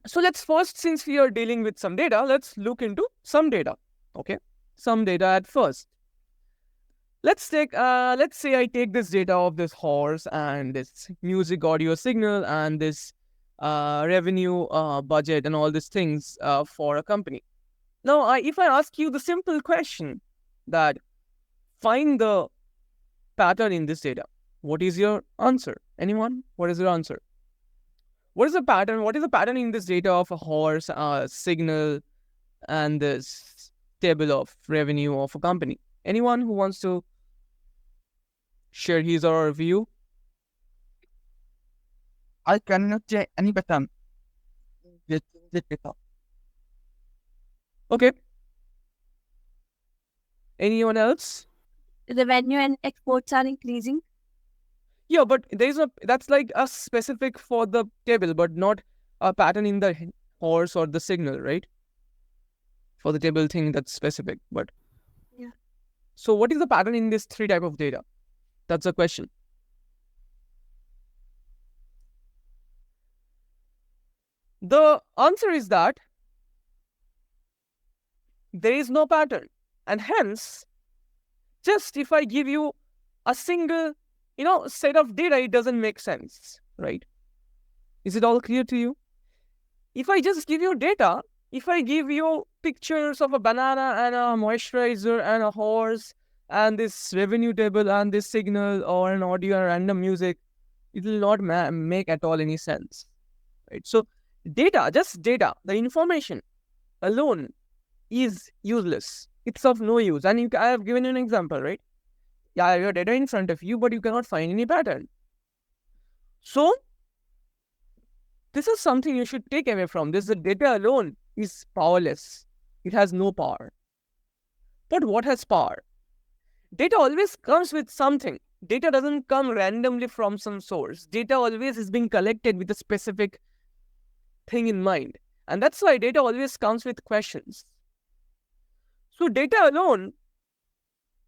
So let's first, since we are dealing with some data, let's look into some data. Okay, some data at first. Let's say I take this data of this horse and this music audio signal and this revenue budget and all these things for a company. Now, if I ask you the simple question that find the pattern in this data, what is your answer? Anyone? What is your answer? What is the pattern? What is the pattern in this data of a horse, signal, and this table of revenue of a company? Anyone who wants to share his or her view? I cannot say any pattern with this data. Okay. Anyone else? Revenue and exports are increasing. Yeah, but that's like a specific for the table, but not a pattern in the horse or the signal, right? For the table thing, that's specific. But yeah. So what is the pattern in this three type of data? That's the question. The answer is that there is no pattern, and hence, just if I give you a single set of data, it doesn't make sense, right? Is it all clear to you? If I just give you data, if I give you pictures of a banana and a moisturizer and a horse and this revenue table and this signal or an audio and random music, it will not make at all any sense, right? So data, just data, the information alone is useless. It's of no use. And I have given you an example, right? Yeah, your data in front of you, but you cannot find any pattern. So this is something you should take away from this. The data alone is powerless. It has no power. But what has power? Data always comes with something. Data doesn't come randomly from some source. Data always is being collected with a specific thing in mind. And that's why data always comes with questions. So data alone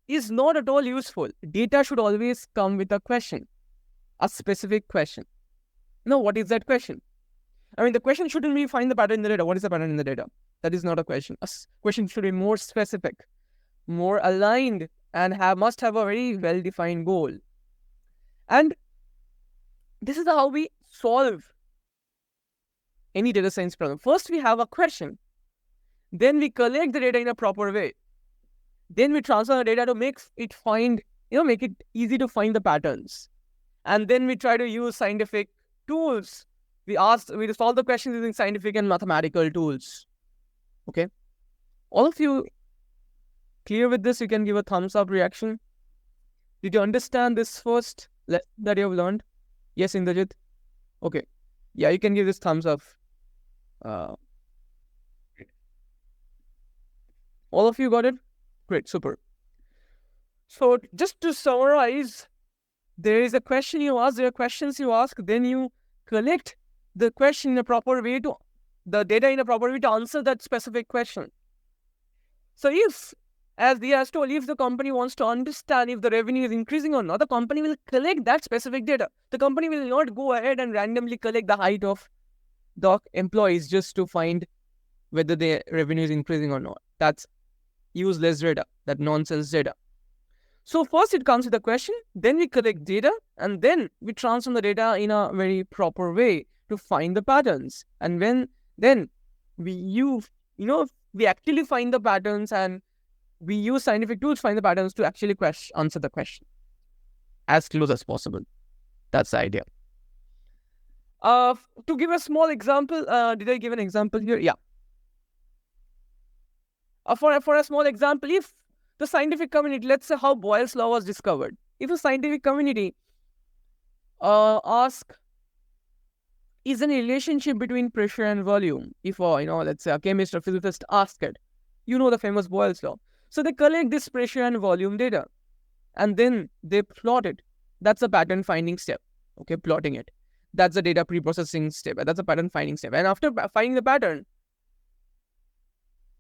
is not at all useful. Data should always come with a question, a specific question. Now, what is that question? I mean, the question shouldn't be find the pattern in the data. What is the pattern in the data? That is not a question. A question should be more specific, more aligned, and must have a very well-defined goal. And this is how we solve any data science problem. First, we have a question. Then we collect the data in a proper way. Then we transfer the data to make it easy to find the patterns. And then we try to use scientific tools. We solve the questions using scientific and mathematical tools. Okay. All of you clear with this? You can give a thumbs up reaction. Did you understand this first lesson that you have learned? Yes, Indrajit? Okay. Yeah, you can give this thumbs up. All of you got it? Great, super. So just to summarize, there is a question you ask, there are questions you ask, then you collect the question in a proper way the data in a proper way to answer that specific question. So if, as Diaz told, if the company wants to understand if the revenue is increasing or not, the company will collect that specific data. The company will not go ahead and randomly collect the height of the employees just to find whether the revenue is increasing or not. That's useless data, that nonsense data. So first it comes with a question, then we collect data, and then we transform the data in a very proper way to find the patterns. And then we actually find the patterns, and we use scientific tools to find the patterns to actually answer the question as close as possible. That's the idea. To give a small example, did I give an example here? Yeah. For a small example, if the scientific community, let's say how Boyle's law was discovered. If a scientific community ask, is there a relationship between pressure and volume? If, let's say a chemist or physicist ask it, the famous Boyle's law. So they collect this pressure and volume data, and then they plot it. That's a pattern finding step. Okay, plotting it. That's the data pre-processing step. That's a pattern finding step. And after finding the pattern,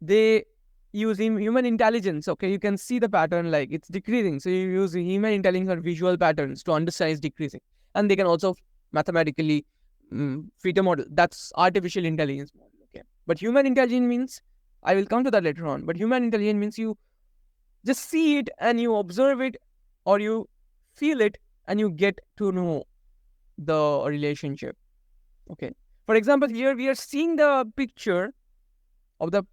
they use human intelligence. Okay, you can see the pattern like it's decreasing. So you use human intelligence or visual patterns to understand it's decreasing. And they can also mathematically Theta model. That's artificial intelligence model. Okay. But human intelligence means, I will come to that later on, but human intelligence means you just see it and you observe it, or you feel it and you get to know the relationship. Okay. For example, here we are seeing the picture of the,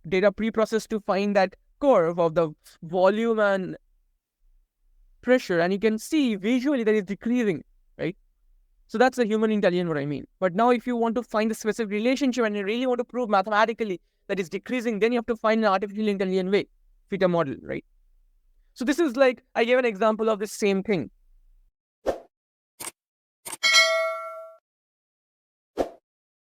data pre-processed to find that curve of the volume and pressure, and you can see visually that it's decreasing, right? So that's the human intelligence, what I mean. But now if you want to find a specific relationship and you really want to prove mathematically that it's decreasing, then you have to find an artificial intelligence way, theta model, right? So this is like, I gave an example of the same thing.